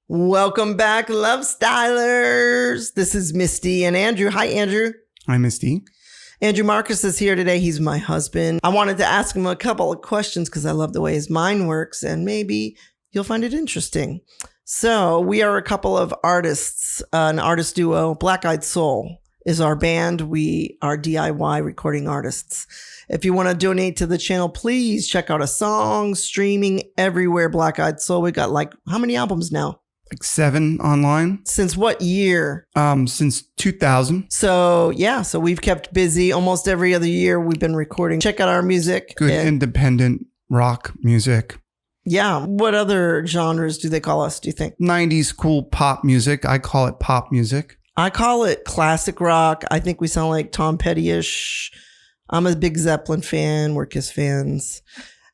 Welcome back, Lovestylers. This is Misty and Andrew. Hi, Andrew. Hi, Misty. Andrew Marcus is here today. He's my husband. I wanted to ask him a couple of questions because I love the way his mind works, and maybe you'll find it interesting. So we are a couple of artists, an artist duo. Black Eyed Soul is our band. We are DIY recording artists. If you want to donate to the channel, please check out a song streaming everywhere. Black Eyed Soul. We got how many albums now? Like 7 online. Since what year? Since 2000. So we've kept busy. Almost every other year we've been recording. Check out our music. Good independent rock music. Yeah. What other genres do they call us, do you think? 90s cool pop music. I call it pop music. I call it classic rock. I think we sound like Tom Petty-ish. I'm a big Zeppelin fan. We're Kiss fans.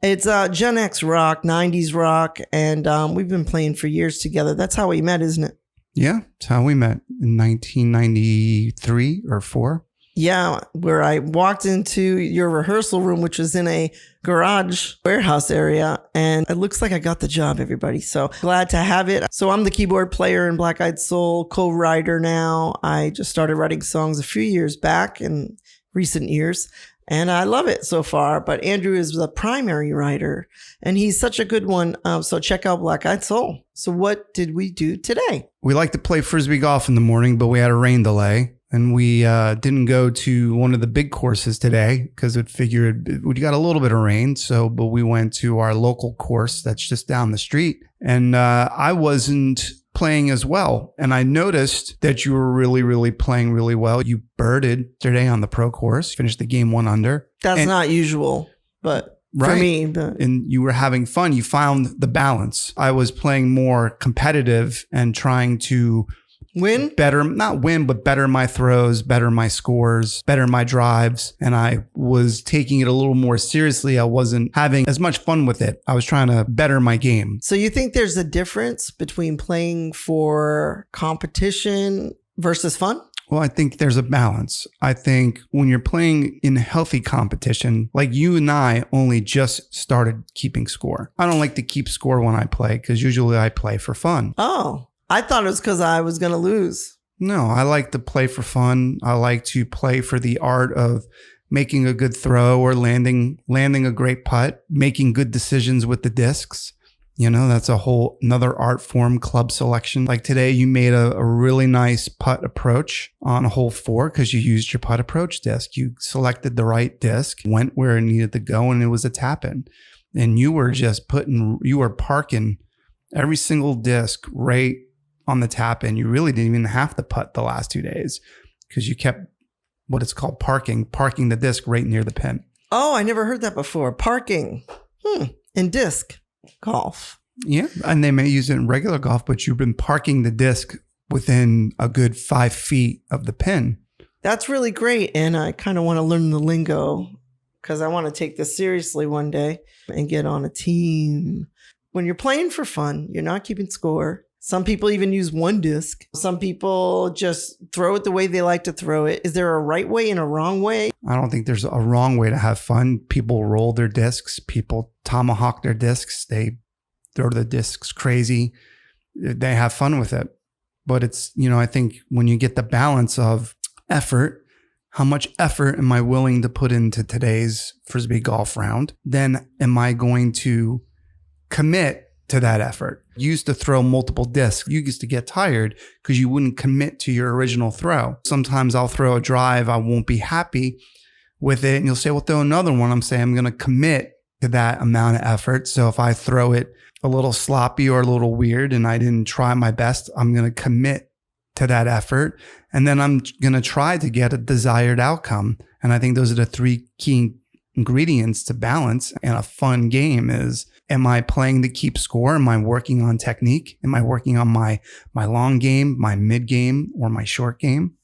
It's Genx rock, 90s rock, and we've been playing for years together. That's how we met, isn't it? Yeah, that's how we met in 1993 or 4. Yeah, where I walked into your rehearsal room, which was in a garage warehouse area, and it looks like I got the job, everybody. So glad to have it. So I'm the keyboard player in Black Eyed Soul, co-writer now. I just started writing songs a few years back in recent years. And I love it so far. But Andrew is the primary writer, and he's such a good one. So check out Black Eyed Soul. So what did we do today? We like to play Frisbee golf in the morning, but we had a rain delay. And we didn't go to one of the big courses today because we figured we got a little bit of rain. But we went to our local course that's just down the street. And I wasn't playing as well. And I noticed that you were really playing really well. You birded today on the pro course, finished the game 1 under. That's not usual, but right. For me. But. And you were having fun. You found the balance. I was playing more competitive and trying to not win, but better my throws, better my scores, better my drives. And I was taking it a little more seriously. I wasn't having as much fun with it. I was trying to better my game. So you think there's a difference between playing for competition versus fun? Well, I think there's a balance. I think when you're playing in healthy competition, like you and I only just started keeping score. I don't like to keep score when I play because usually I play for fun. Oh. I thought it was because I was going to lose. No, I like to play for fun. I like to play for the art of making a good throw or landing a great putt, making good decisions with the discs. You know, that's a whole another art form, club selection. Like today, you made a really nice putt approach on hole 4 because you used your putt approach disc. You selected the right disc, went where it needed to go, and it was a tap in. And you were parking every single disc right on the tap in. You really didn't even have to putt the last 2 days because you kept what it's called parking the disc right near the pin. Oh, I never heard that before. Parking in disc golf. Yeah, and they may use it in regular golf, but you've been parking the disc within a good 5 feet of the pin. That's really great. And I kind of want to learn the lingo because I want to take this seriously one day and get on a team. When you're playing for fun, you're not keeping score. Some people even use one disc. Some people just throw it the way they like to throw it. Is there a right way and a wrong way? I don't think there's a wrong way to have fun. People roll their discs. People tomahawk their discs. They throw the discs crazy. They have fun with it. But it's, I think when you get the balance of effort, how much effort am I willing to put into today's Frisbee golf round? Then am I going to commit to that effort? You used to throw multiple discs. You used to get tired because you wouldn't commit to your original throw. Sometimes I'll throw a drive. I won't be happy with it. And you'll say, well, throw another one. I'm saying I'm going to commit to that amount of effort. So if I throw it a little sloppy or a little weird and I didn't try my best, I'm going to commit to that effort. And then I'm going to try to get a desired outcome. And I think those are the 3 key ingredients to balance and a fun game is, am I playing to keep score? Am I working on technique? Am I working on my long game, my mid game, or my short game?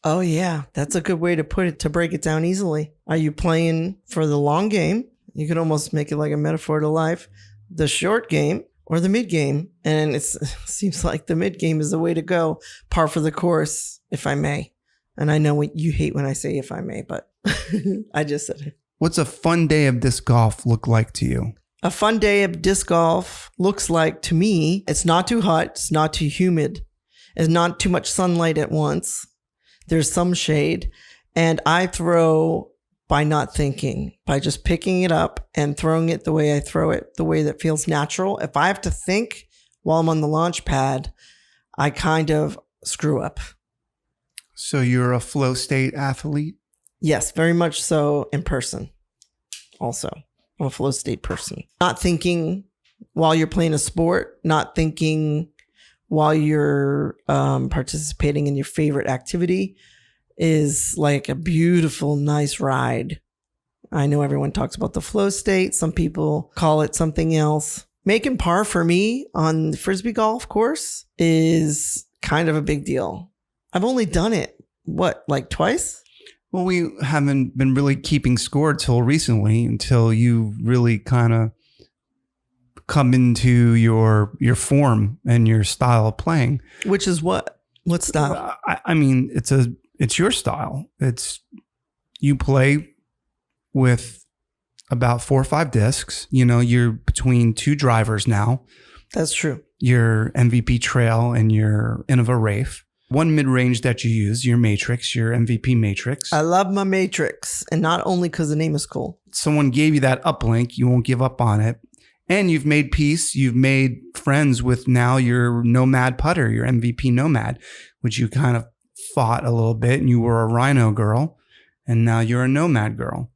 Oh, yeah. That's a good way to put it, to break it down easily. Are you playing for the long game? You could almost make it like a metaphor to life. The short game or the mid game. And it seems like the mid game is the way to go. Par for the course, if I may. And I know what you hate when I say if I may, but I just said it. What's a fun day of disc golf look like to you? A fun day of disc golf looks like, to me, it's not too hot, it's not too humid, it's not too much sunlight at once. There's some shade. And I throw by not thinking, by just picking it up and throwing it the way I throw it, the way that feels natural. If I have to think while I'm on the launch pad, I kind of screw up. So you're a flow state athlete? Yes, very much so in person. Also, I'm a flow state person. Not thinking while you're playing a sport, not thinking while you're participating in your favorite activity is like a beautiful, nice ride. I know everyone talks about the flow state. Some people call it something else. Making par for me on the Frisbee golf course is kind of a big deal. I've only done it, like twice? Well, we haven't been really keeping score till recently, until you really kind of come into your form and your style of playing. Which is what? What style? I mean, it's your style. You play with about 4 or 5 discs. You know, you're between 2 drivers now. That's true. Your MVP Trail and your Innova Rafe. One mid-range that you use, your Matrix, your MVP Matrix. I love my Matrix, and not only because the name is cool. Someone gave you that uplink. You won't give up on it. And you've made peace. You've made friends with now your Nomad putter, your MVP Nomad, which you kind of fought a little bit, and you were a Rhino girl, and now you're a Nomad girl.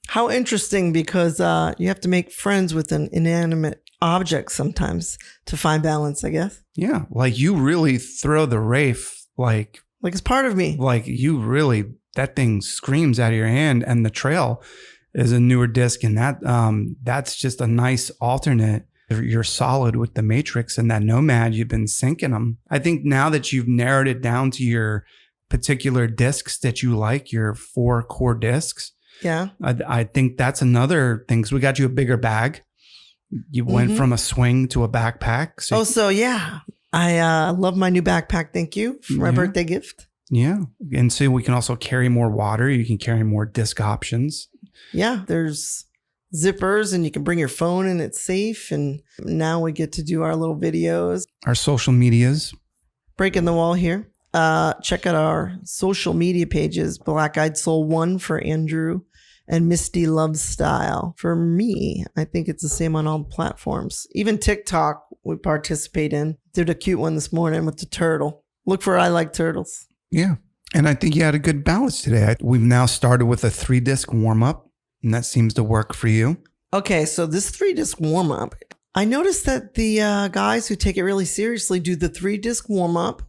How interesting, because you have to make friends with an inanimate object sometimes to find balance, I guess. Yeah, like you really throw the Rafe like it's part of me. Like you really, that thing screams out of your hand, and the Trail is a newer disc, and that's just a nice alternate. You're solid with the Matrix, and that Nomad, you've been sinking them. I think now that you've narrowed it down to your particular discs that you like, your 4 core discs. Yeah. I think that's another thing. So we got you a bigger bag. You went from a swing to a backpack. So yeah. I love my new backpack. Thank you for my birthday gift. Yeah. And so we can also carry more water. You can carry more disc options. Yeah. There's zippers, and you can bring your phone, and it's safe. And now we get to do our little videos. Our social medias. Breaking the wall here. Check out our social media pages. Black Eyed Soul 1 for Andrew, and Misty Lovestyle for me. I think it's the same on all platforms. Even TikTok we participate in. Did a cute one this morning with the turtle. Look for I Like Turtles. Yeah. And I think you had a good balance today. We've now started with a 3-disc warm-up, and that seems to work for you. Okay, so this 3-disc warm-up, I noticed that the guys who take it really seriously do the 3-disc warm-up,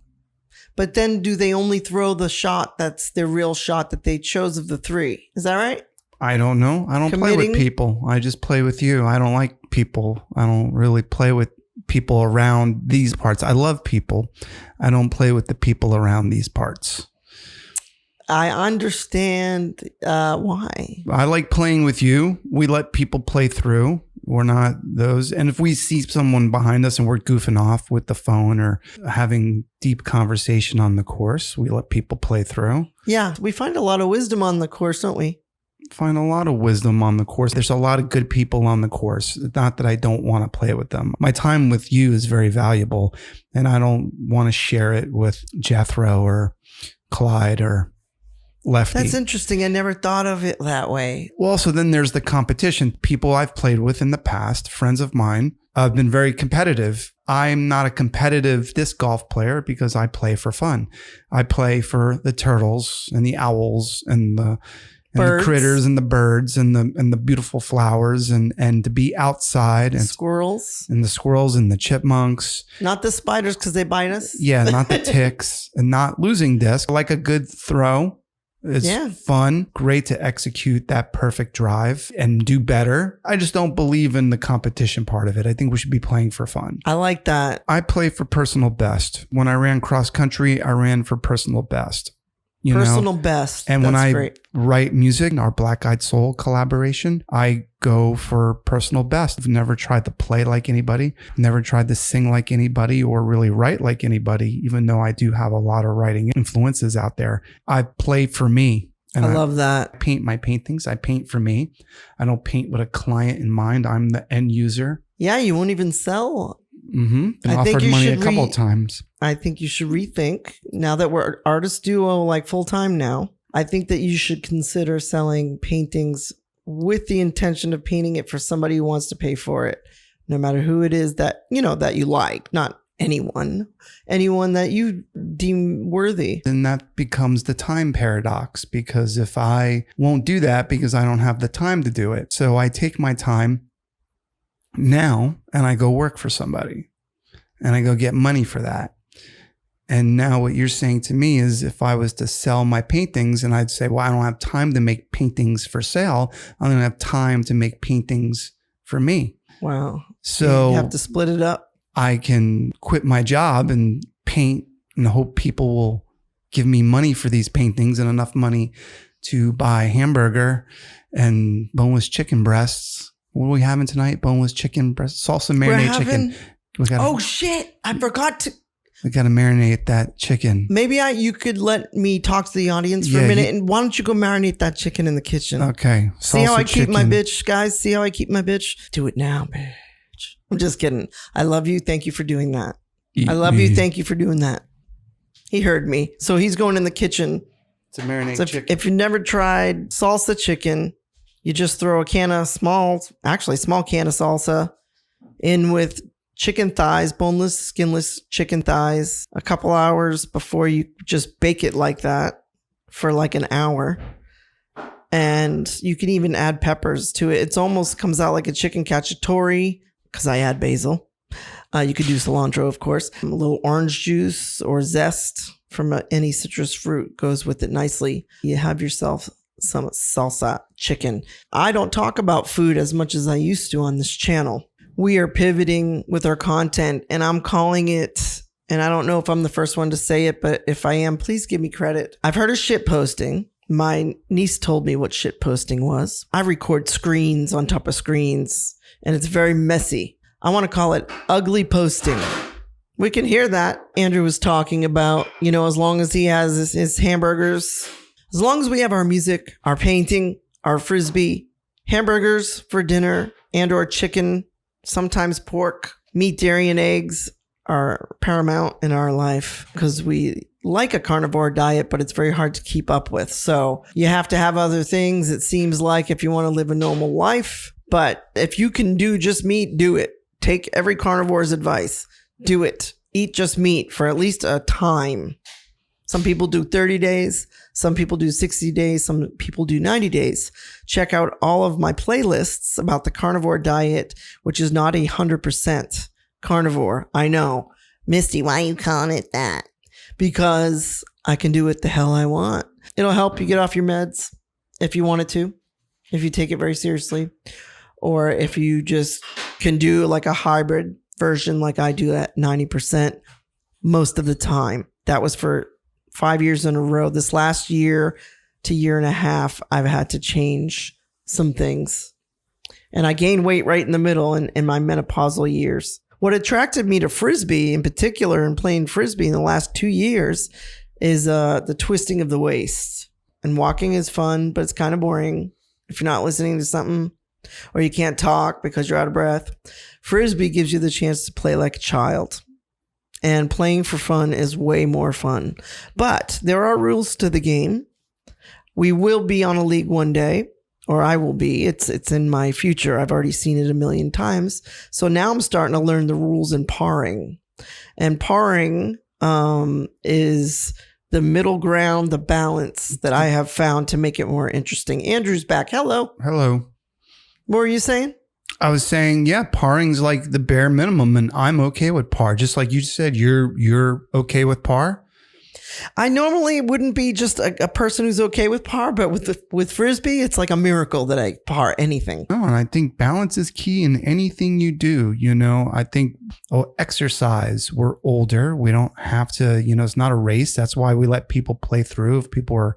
but then do they only throw the shot that's their real shot that they chose of the 3? Is that right? I don't know. I don't play with people. I just play with you. I don't like people. I don't really play with people around these parts. I love people. I don't play with the people around these parts. I understand why. I like playing with you. We let people play through. We're not those. And if we see someone behind us and we're goofing off with the phone or having deep conversation on the course, we let people play through. Yeah, we find a lot of wisdom on the course, don't we? Find a lot of wisdom on the course. There's a lot of good people on the course. Not that I don't want to play with them. My time with you is very valuable, and I don't want to share it with Jethro or Clyde or Lefty. That's interesting. I never thought of it that way. Well, so then there's the competition. People I've played with in the past, friends of mine, have been very competitive. I'm not a competitive disc golf player because I play for fun. I play for the turtles and the owls and the critters and the birds and the beautiful flowers and to be outside and squirrels and the squirrels and the chipmunks. Not the spiders because they bite us. Yeah, not the ticks and not losing disc. Like a good throw. It's fun, great to execute that perfect drive and do better. I just don't believe in the competition part of it. I think we should be playing for fun. I like that. I play for personal best. When I ran cross country, I ran for personal best. Personal best. And when I write music, our Black Eyed Soul collaboration, I go for personal best. I've never tried to play like anybody, never tried to sing like anybody or really write like anybody, even though I do have a lot of writing influences out there. I play for me. And I love that. paint my paintings. I paint for me. I don't paint with a client in mind. I'm the end user. Yeah, you won't even sell. Been I think offered you money a should couple of times. I think you should rethink now that we're artist duo like full time now. I think that you should consider selling paintings with the intention of painting it for somebody who wants to pay for it, no matter who it is that that you like, not anyone that you deem worthy. Then that becomes the time paradox, because if I won't do that because I don't have the time to do it, so I take my time now and I go work for somebody and I go get money for that. And now what you're saying to me is, if I was to sell my paintings and I'd say, well, I don't have time to make paintings for sale, I'm going to have time to make paintings for me. Wow. So you have to split it up. I can quit my job and paint and hope people will give me money for these paintings and enough money to buy hamburger and boneless chicken breasts. What are we having tonight? Boneless chicken breast, salsa marinade chicken. Oh shit! I forgot to. We got to marinate that chicken. Maybe you could let me talk to the audience for a minute, and why don't you go marinate that chicken in the kitchen? Okay. See how I keep my bitch, guys? See how I keep my bitch? Do it now, bitch. I'm just kidding. I love you. Thank you for doing that. I love you. Thank you for doing that. He heard me. So he's going in the kitchen to marinate chicken. If you've never tried salsa chicken, you just throw a small can of salsa in with chicken thighs, boneless, skinless chicken thighs, a couple hours before you just bake it like that for like an hour. And you can even add peppers to it. It almost comes out like a chicken cacciatore because I add basil. You could do cilantro, of course. A little orange juice or zest from any citrus fruit goes with it nicely. You have yourself some salsa chicken. I don't talk about food as much as I used to on this channel. We are pivoting with our content, and I'm calling it, and I don't know if I'm the first one to say it, but if I am, please give me credit. I've heard of shit posting. My niece told me what shit posting was. I record screens on top of screens, and it's very messy. I want to call it ugly posting. We can hear that. Andrew was talking about, as long as he has his hamburgers, as long as we have our music, our painting, our Frisbee, hamburgers for dinner and or chicken, sometimes pork, meat, dairy, and eggs are paramount in our life because we like a carnivore diet, but it's very hard to keep up with. So you have to have other things, it seems like, if you want to live a normal life. But if you can do just meat, do it. Take every carnivore's advice. Do it. Eat just meat for at least a time. Some people do 30 days. Some people do 60 days. Some people do 90 days. Check out all of my playlists about the carnivore diet, which is not 100% carnivore. I know. Misty, why are you calling it that? Because I can do it the hell I want. It'll help you get off your meds if you wanted to, if you take it very seriously, or if you just can do like a hybrid version like I do at 90% most of the time. That was for 5 years in a row. This last year to year and a half, I've had to change some things. And I gained weight right in the middle in my menopausal years. What attracted me to Frisbee in particular, and playing Frisbee in the last 2 years, is the twisting of the waist. And walking is fun, but it's kind of boring if you're not listening to something or you can't talk because you're out of breath. Frisbee gives you the chance to play like a child. And playing for fun is way more fun. But there are rules to the game. We will be on a league one day, or I will be. It's in my future. I've already seen it a million times. So now I'm starting to learn the rules in parring. And parring is the middle ground, the balance that I have found to make it more interesting. Andrew's back. Hello. Hello. What were you saying? I was saying, yeah, parring's like the bare minimum, and I'm okay with par. Just like you said, you're okay with par. I normally wouldn't be just a person who's okay with par, but with Frisbee, it's like a miracle that I par anything. No, and I think balance is key in anything you do. I think exercise. We're older. We don't have to. It's not a race. That's why we let people play through. If people are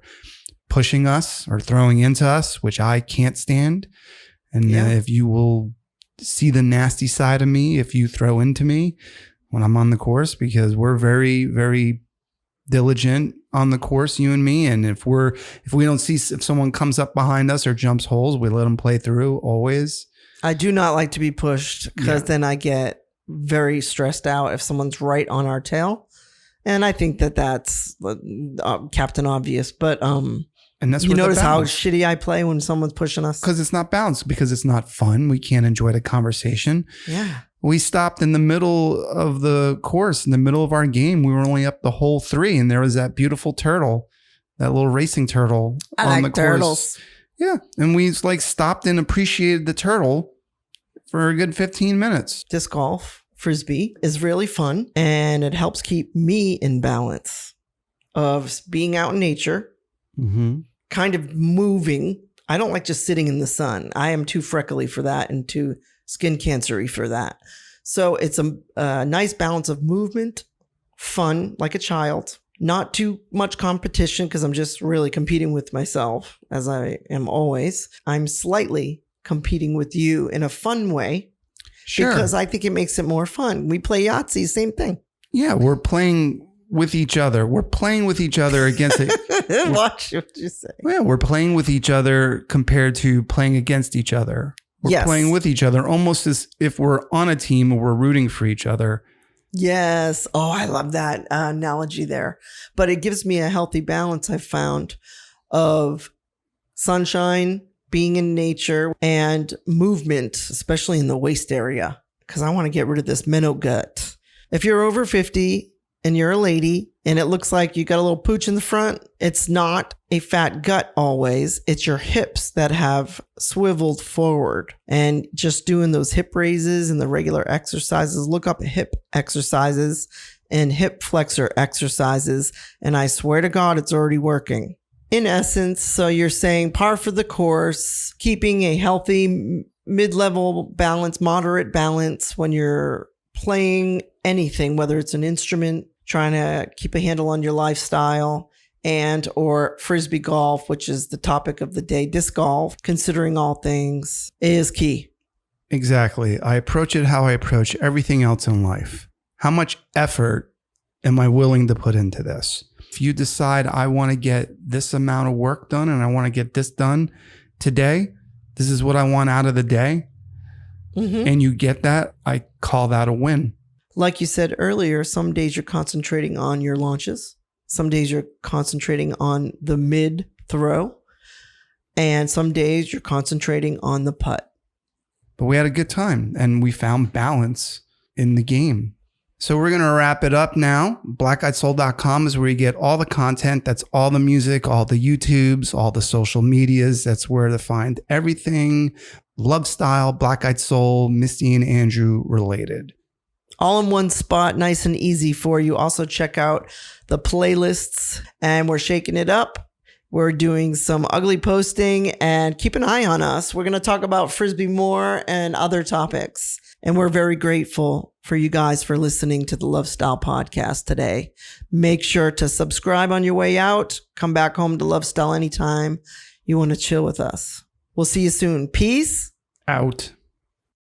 pushing us or throwing into us, which I can't stand. And if you will see the nasty side of me, if you throw into me when I'm on the course, because we're very, very diligent on the course, you and me. And if we don't see, if someone comes up behind us or jumps holes, we let them play through always. I do not like to be pushed because then I get very stressed out if someone's right on our tail. And I think that's Captain Obvious. But and that's you notice how shitty I play when someone's pushing us? Because it's not balanced, because it's not fun. We can't enjoy the conversation. Yeah. We stopped in the middle of the course, in the middle of our game. We were only up the hole 3, and there was that beautiful turtle, that little racing turtle on the course. Turtles. Yeah. And we stopped and appreciated the turtle for a good 15 minutes. Disc golf, Frisbee, is really fun, and it helps keep me in balance of being out in nature, kind of moving. I don't like just sitting in the sun. I am too freckly for that and too skin cancery for that. So it's a nice balance of movement, fun, like a child, not too much competition because I'm just really competing with myself, as I am always. I'm slightly competing with you in a fun way. Sure. Because I think it makes it more fun. We play Yahtzee, same thing. Yeah, we're playing with each other. We're playing with each other against it. Watch what you say. Yeah, we're playing with each other compared to playing against each other. We're playing with each other almost as if we're on a team or we're rooting for each other. Yes. Oh, I love that analogy there. But it gives me a healthy balance, I've found, of sunshine, being in nature, and movement, especially in the waist area, because I want to get rid of this minnow gut. If you're over 50 and you're a lady and it looks like you got a little pooch in the front, it's not a fat gut always. It's your hips that have swiveled forward. And just doing those hip raises and the regular exercises, look up hip exercises and hip flexor exercises. And I swear to God, it's already working. In essence, so you're saying par for the course, keeping a healthy mid-level balance, moderate balance when you're playing anything, whether it's an instrument, trying to keep a handle on your lifestyle, and or Frisbee golf, which is the topic of the day, disc golf, considering all things, is key. Exactly. I approach it how I approach everything else in life. How much effort am I willing to put into this? If you decide I want to get this amount of work done and I want to get this done today, this is what I want out of the day, and you get that, I call that a win. Like you said earlier, some days you're concentrating on your launches. Some days you're concentrating on the mid throw. And some days you're concentrating on the putt. But we had a good time and we found balance in the game. So we're going to wrap it up now. BlackEyedSoul.com is where you get all the content. That's all the music, all the YouTubes, all the social medias. That's where to find everything Lovestyle, Black Eyed Soul, Misty and Andrew related. All in one spot, nice and easy for you. Also check out the playlists, and we're shaking it up. We're doing some ugly posting, and keep an eye on us. We're going to talk about Frisbee more and other topics. And we're very grateful for you guys for listening to the Lovestyle podcast today. Make sure to subscribe on your way out. Come back home to Lovestyle anytime you want to chill with us. We'll see you soon. Peace out.